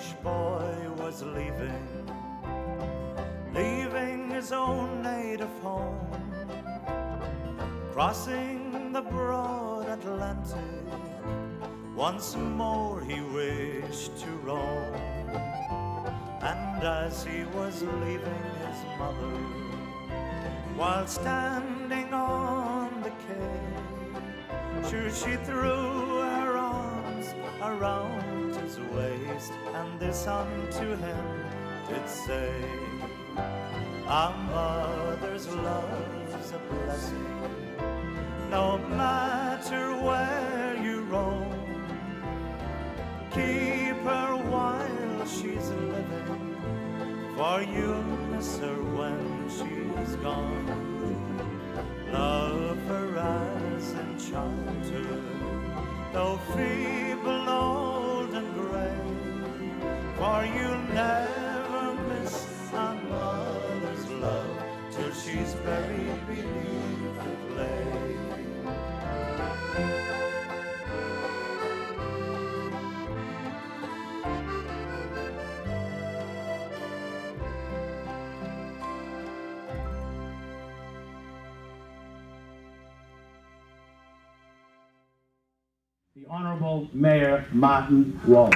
Irish boy was leaving his own native home, crossing the broad Atlantic, once more he wished to roam. And as he was leaving his mother, while standing on the quay, sure she threw her arms around his waist, and this unto him did say, a mother's love's a blessing, no matter where you roam. Keep her while she's living, for you'll miss her when she's gone. Love her as in childhood, though feeble, old and gray, for you'll never miss a mother's love till she's buried beneath the clay. The Honorable Mayor Martin Walsh.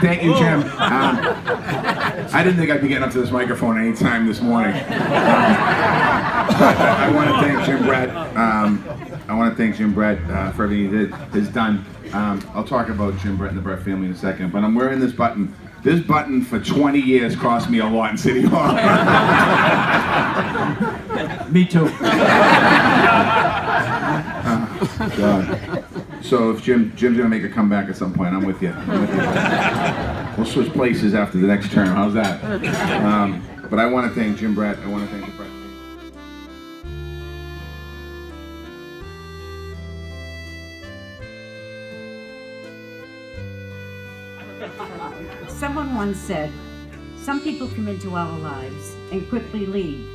Thank you, Jim. I didn't think I'd be getting up to this microphone any time this morning. I want to thank Jim Brett. For everything he has done. I'll talk about Jim Brett and the Brett family in a second, but I'm wearing this button. This button for 20 years cost me a lot in City Hall. Me too. God. So if Jim's gonna make a comeback at some point, I'm with you. We'll switch places after the next term. How's that? But I want to thank Jim Brett. I want to thank the Brett. Someone once said, some people come into our lives and quickly leave.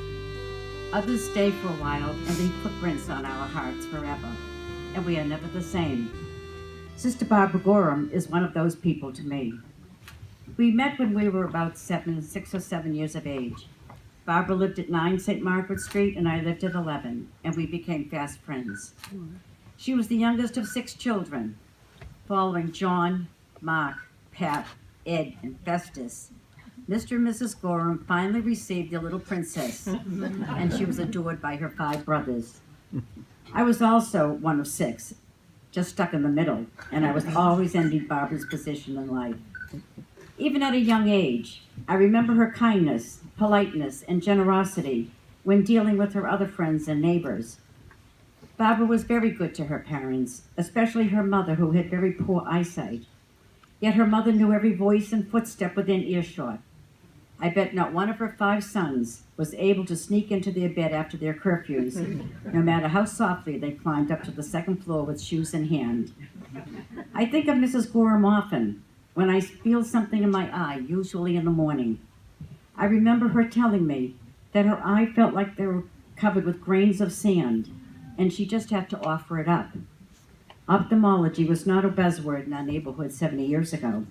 Others stay for a while and leave footprints on our hearts forever, and we are never the same. Sister Barbara Gorham is one of those people to me. We met when we were about 6 or 7 years of age. Barbara lived at 9 St. Margaret Street and I lived at 11, and we became fast friends. She was the youngest of 6 children, following John, Mark, Pat, Ed, and Festus. Mr. and Mrs. Gorham finally received their little princess, and she was adored by her 5 brothers. I was also one of 6, just stuck in the middle, and I was always envied Barbara's position in life. Even at a young age, I remember her kindness, politeness, and generosity when dealing with her other friends and neighbors. Barbara was very good to her parents, especially her mother, who had very poor eyesight. Yet her mother knew every voice and footstep within earshot. I bet not one of her 5 sons was able to sneak into their bed after their curfews, no matter how softly they climbed up to the 2nd floor with shoes in hand. I think of Mrs. Gorham often when I feel something in my eye, usually in the morning. I remember her telling me that her eye felt like they were covered with grains of sand, and she just had to offer it up. Ophthalmology was not a buzzword in our neighborhood 70 years ago.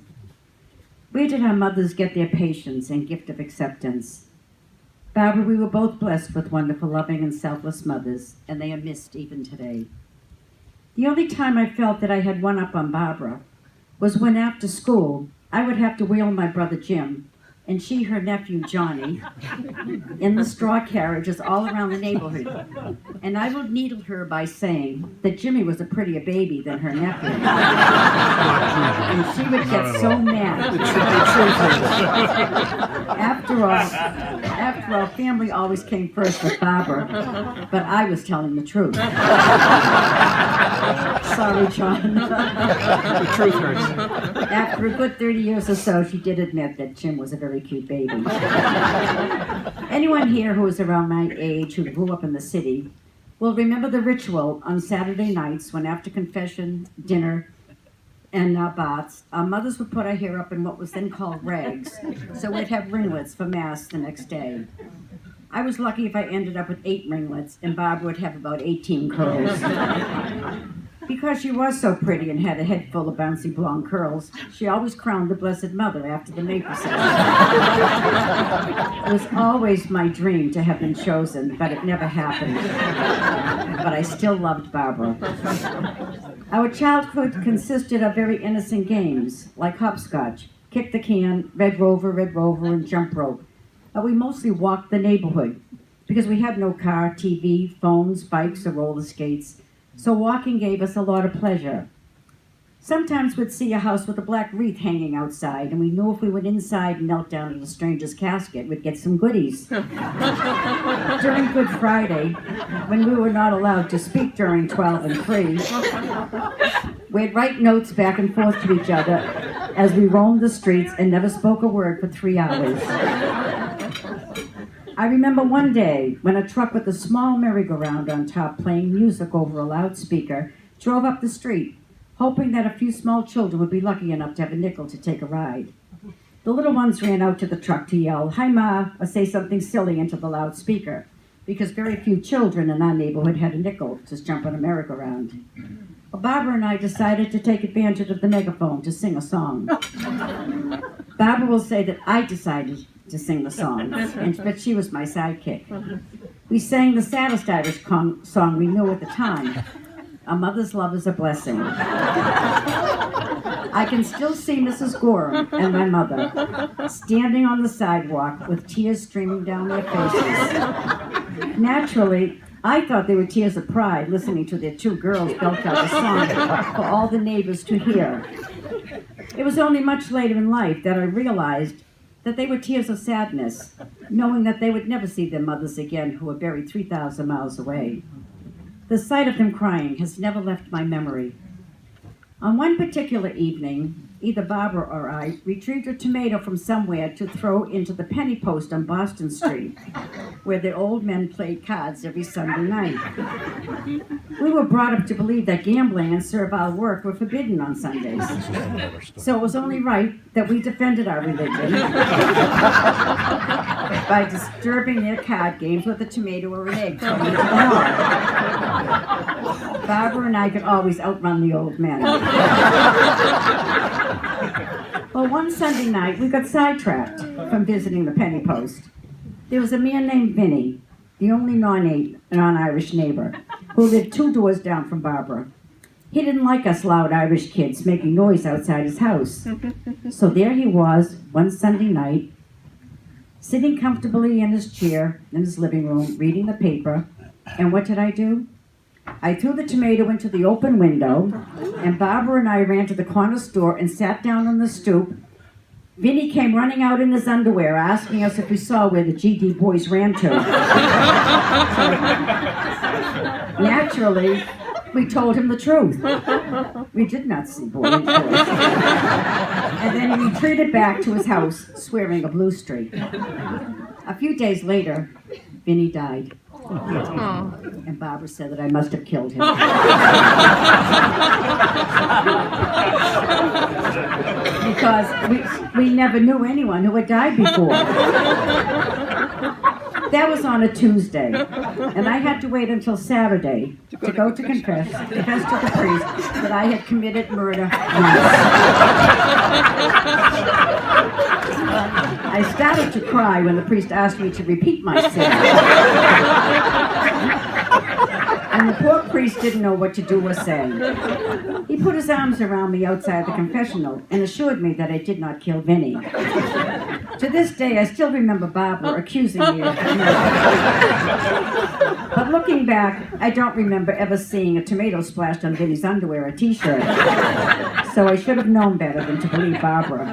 Where did our mothers get their patience and gift of acceptance? Barbara, we were both blessed with wonderful, loving, and selfless mothers, and they are missed even today. The only time I felt that I had one up on Barbara was when after school, I would have to wheel my brother Jim, and she, her nephew Johnny, in the straw carriages all around the neighborhood. And I would needle her by saying that Jimmy was a prettier baby than her nephew. And she would get so mad. After all, family always came first with Barbara, but I was telling the truth. Sorry, John. The truth hurts. After a good 30 years or so, she did admit that Jim was a very cute baby. Anyone here who is around my age, who grew up in the city, will remember the ritual on Saturday nights when after confession, dinner, and baths, our mothers would put our hair up in what was then called rags, so we'd have ringlets for Mass the next day. I was lucky if I ended up with 8 ringlets, and Barbara would have about 18 curls. Because she was so pretty and had a head full of bouncy blonde curls, she always crowned the Blessed Mother after the May procession. It was always my dream to have been chosen, but it never happened. But I still loved Barbara. Our childhood consisted of very innocent games, like hopscotch, kick the can, red rover, and jump rope. But we mostly walked the neighborhood, because we had no car, TV, phones, bikes, or roller skates. So walking gave us a lot of pleasure. Sometimes we'd see a house with a black wreath hanging outside, and we knew if we went inside and knelt down at a stranger's casket, we'd get some goodies. During Good Friday, when we were not allowed to speak during 12 and 3, we'd write notes back and forth to each other as we roamed the streets and never spoke a word for 3 hours. I remember one day when a truck with a small merry-go-round on top playing music over a loudspeaker drove up the street, hoping that a few small children would be lucky enough to have a nickel to take a ride. The little ones ran out to the truck to yell, "Hi, Ma," or say something silly into the loudspeaker, because very few children in our neighborhood had a nickel to jump on a merry-go-round. Well, Barbara and I decided to take advantage of the megaphone to sing a song. Barbara will say that I decided to sing the song, but she was my sidekick. We sang the saddest Irish song we knew at the time, "A Mother's Love is a Blessing." I can still see Mrs. Gorham and my mother standing on the sidewalk with tears streaming down their faces. Naturally, I thought they were tears of pride listening to their 2 girls belt out a song for all the neighbors to hear. It was only much later in life that I realized that they were tears of sadness, knowing that they would never see their mothers again who were buried 3,000 miles away. The sight of them crying has never left my memory. On one particular evening, either Barbara or I retrieved a tomato from somewhere to throw into the penny post on Boston Street, where the old men played cards every Sunday night. We were brought up to believe that gambling and servile work were forbidden on Sundays. So it was only right that we defended our religion by disturbing their card games with a tomato or an egg thrown into the hall. Barbara and I could always outrun the old men. Well, one Sunday night, we got sidetracked from visiting the penny post. There was a man named Vinny, the only non-Irish neighbor, who lived 2 doors down from Barbara. He didn't like us loud Irish kids making noise outside his house. So there he was, one Sunday night, sitting comfortably in his chair in his living room, reading the paper. And what did I do? I threw the tomato into the open window, and Barbara and I ran to the corner store and sat down on the stoop. Vinny came running out in his underwear, asking us if we saw where the GD boys ran to. Naturally, we told him the truth. We did not see boys. And then he retreated back to his house, swearing a blue streak. A few days later, Vinny died. And Barbara said that I must have killed him. Because we never knew anyone who had died before. That was on a Tuesday, and I had to wait until Saturday to go to confess to the priest that I had committed murder. I started to cry when the priest asked me to repeat my sin. And the poor priest didn't know what to do or say. He put his arms around me outside the confessional and assured me that I did not kill Vinny. To this day, I still remember Barbara accusing me of murder. But looking back, I don't remember ever seeing a tomato splashed on Vinny's underwear or t-shirt. So I should have known better than to believe Barbara.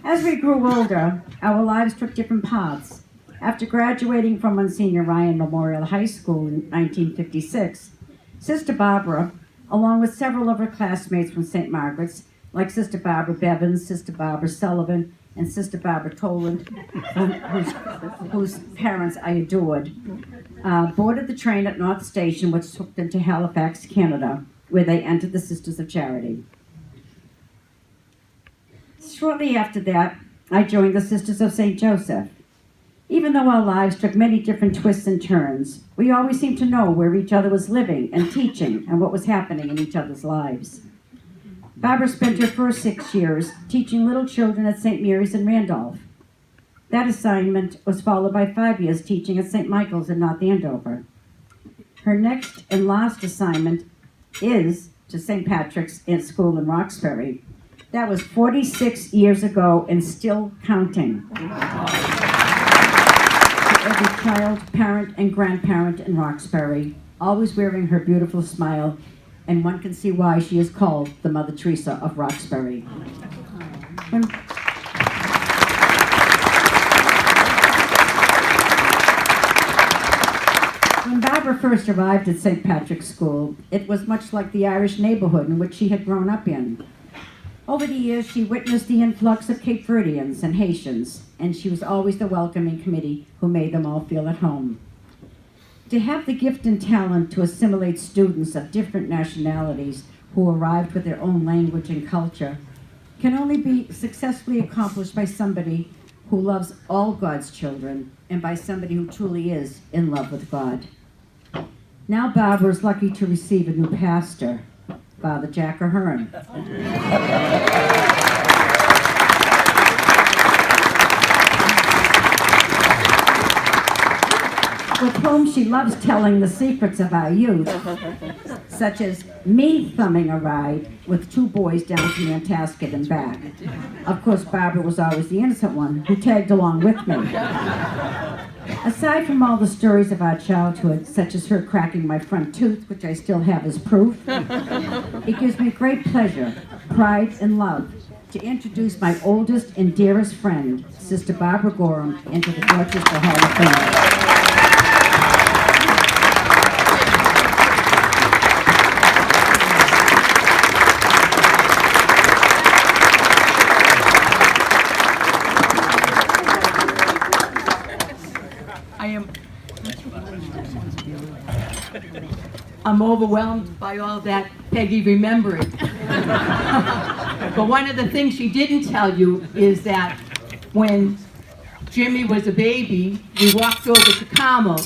As we grew older, our lives took different paths. After graduating from Monsignor Ryan Memorial High School in 1956, Sister Barbara, along with several of her classmates from St. Margaret's, like Sister Barbara Bevins, Sister Barbara Sullivan, and Sister Barbara Toland, whose parents I adored, boarded the train at North Station, which took them to Halifax, Canada, where they entered the Sisters of Charity. Shortly after that, I joined the Sisters of St. Joseph. Even though our lives took many different twists and turns, we always seemed to know where each other was living and teaching and what was happening in each other's lives. Barbara spent her first 6 years teaching little children at St. Mary's in Randolph. That assignment was followed by 5 years teaching at St. Michael's in North Andover. Her next and last assignment is to St. Patrick's School in Roxbury. That was 46 years ago and still counting. Every child, parent, and grandparent in Roxbury, always wearing her beautiful smile, and one can see why she is called the Mother Teresa of Roxbury. When Barbara first arrived at St. Patrick's School, it was much like the Irish neighborhood in which she had grown up in. Over the years, she witnessed the influx of Cape Verdeans and Haitians, and she was always the welcoming committee who made them all feel at home. To have the gift and talent to assimilate students of different nationalities who arrived with their own language and culture can only be successfully accomplished by somebody who loves all God's children and by somebody who truly is in love with God. Now Barbara is lucky to receive a new pastor, Father Jack Ahern. With whom she loves telling the secrets of our youth, such as me thumbing a ride with 2 boys down to Nantasket and back. Of course, Barbara was always the innocent one who tagged along with me. Aside from all the stories of our childhood, such as her cracking my front tooth, which I still have as proof, it gives me great pleasure, pride, and love to introduce my oldest and dearest friend, Sister Barbara Gorham, into the Dorchester Hall of Fame. I'm overwhelmed by all that Peggy remembering. But one of the things she didn't tell you is that when Jimmy was a baby, we walked over to Carmel.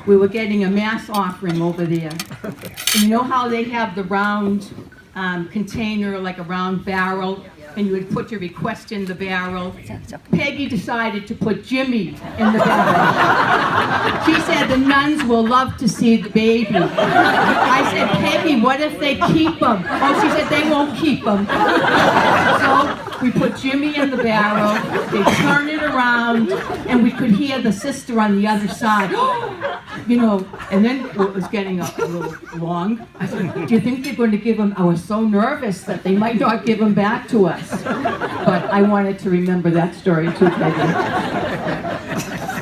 We were getting a mass offering over there. And you know how they have the round container, like a round barrel, and you would put your request in the barrel? Peggy decided to put Jimmy in the barrel. She said the nuns will love to see the baby. I said, Peggy, what if they keep him? Oh, she said they won't keep him. So we put Jimmy in the barrel, they turn it around, and we could hear the sister on the other side. You know, and then it was getting a little long. I said, do you think they're going to give him? I was so nervous that they might not give him back to us. But I wanted to remember that story too, Peggy.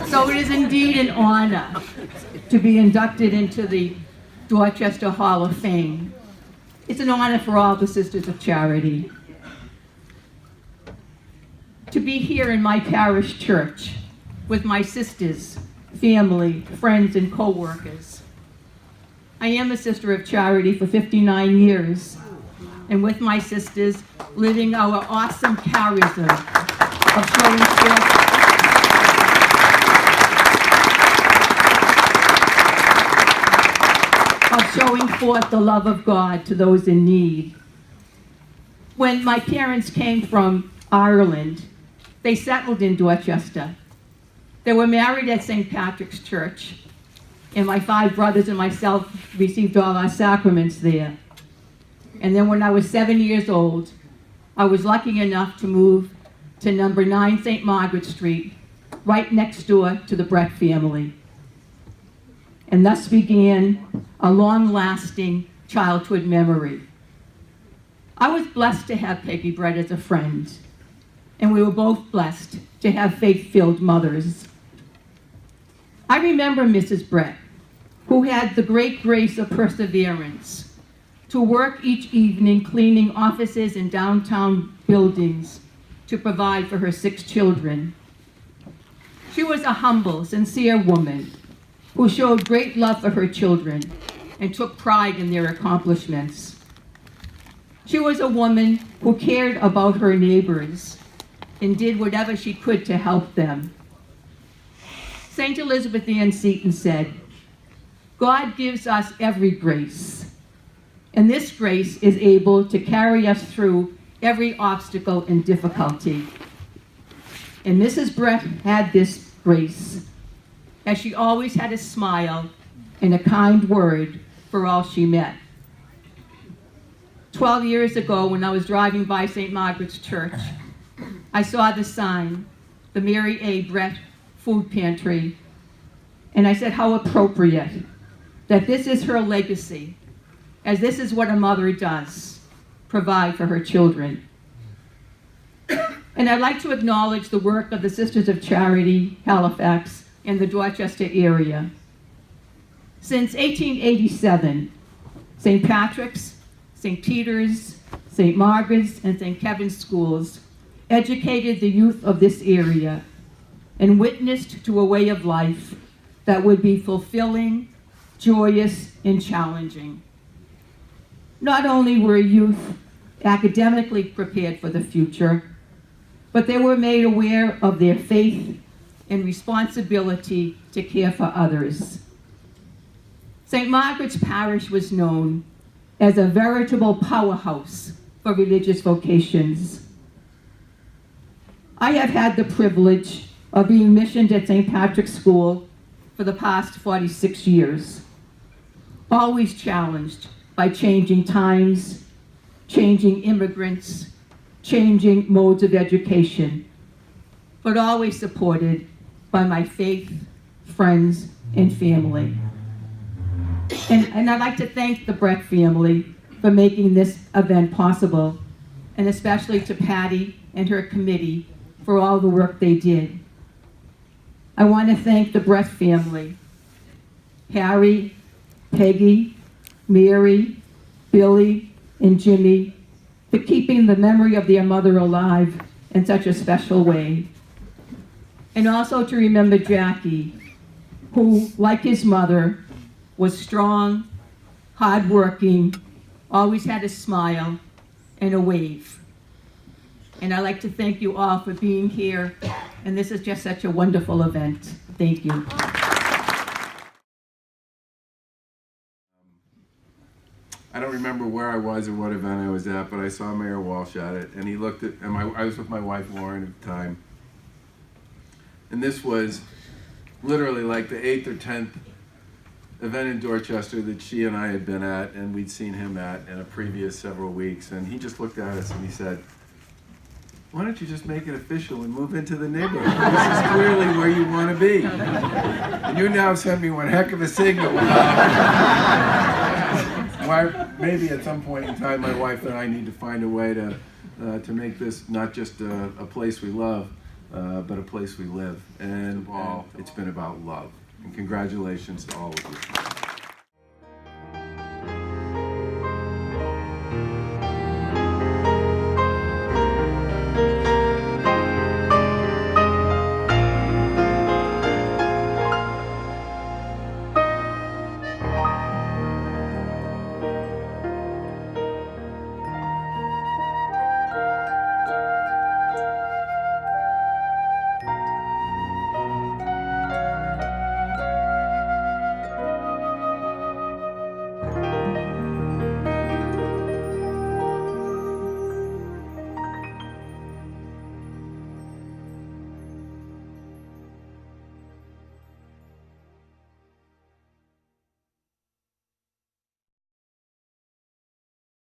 So it is indeed an honor to be inducted into the Dorchester Hall of Fame. It's an honor for all the Sisters of Charity. To be here in my parish church with my sisters, family, friends, and co-workers. I am a Sister of Charity for 59 years, and with my sisters, living our awesome charism of showing forth the love of God to those in need. When my parents came from Ireland, they settled in Dorchester. They were married at St. Patrick's Church, and my 5 brothers and myself received all our sacraments there. And then when I was 7 years old, I was lucky enough to move to number 9 St. Margaret Street, right next door to the Brett family. And thus began a long-lasting childhood memory. I was blessed to have Peggy Brett as a friend, and we were both blessed to have faith-filled mothers. I remember Mrs. Brett, who had the great grace of perseverance to work each evening cleaning offices in downtown buildings to provide for her 6 children. She was a humble, sincere woman who showed great love for her children and took pride in their accomplishments. She was a woman who cared about her neighbors and did whatever she could to help them. St. Elizabeth Ann Seton said, "God gives us every grace, and this grace is able to carry us through every obstacle and difficulty." And Mrs. Brett had this grace, as she always had a smile and a kind word for all she met. 12 years ago, when I was driving by St. Margaret's Church, I saw the sign, the Mary A. Brett Food Pantry, and I said, how appropriate that this is her legacy, as this is what a mother does, provide for her children. And I'd like to acknowledge the work of the Sisters of Charity, Halifax, and the Dorchester area. Since 1887, St. Patrick's, St. Peter's, St. Margaret's, and St. Kevin's schools educated the youth of this area and witnessed to a way of life that would be fulfilling, joyous, and challenging. Not only were youth academically prepared for the future, but they were made aware of their faith and responsibility to care for others. St. Margaret's Parish was known as a veritable powerhouse for religious vocations. I have had the privilege of being missioned at St. Patrick's School for the past 46 years, always challenged by changing times, changing immigrants, changing modes of education, but always supported by my faith, friends, and family. And I'd like to thank the Brett family for making this event possible, and especially to Patty and her committee for all the work they did. I want to thank the Brett family, Harry, Peggy, Mary, Billy, and Jimmy, for keeping the memory of their mother alive in such a special way. And also to remember Jackie, who, like his mother, was strong, hardworking, always had a smile and a wave. And I'd like to thank you all for being here, and this is just such a wonderful event. Thank you. I don't remember where I was or what event I was at, but I saw Mayor Walsh at it, and he looked at, and I was with my wife Lauren at the time, and this was literally like the 8th or 10th event in Dorchester that she and I had been at, and we'd seen him at in a previous several weeks, and he just looked at us and he said, "Why don't you just make it official and move into the neighborhood? This is clearly where you want to be. And you now sent me one heck of a signal." Why, maybe at some point in time, my wife and I need to find a way to make this not just a place we love, but a place we live. And it's been about love. And congratulations to all of you.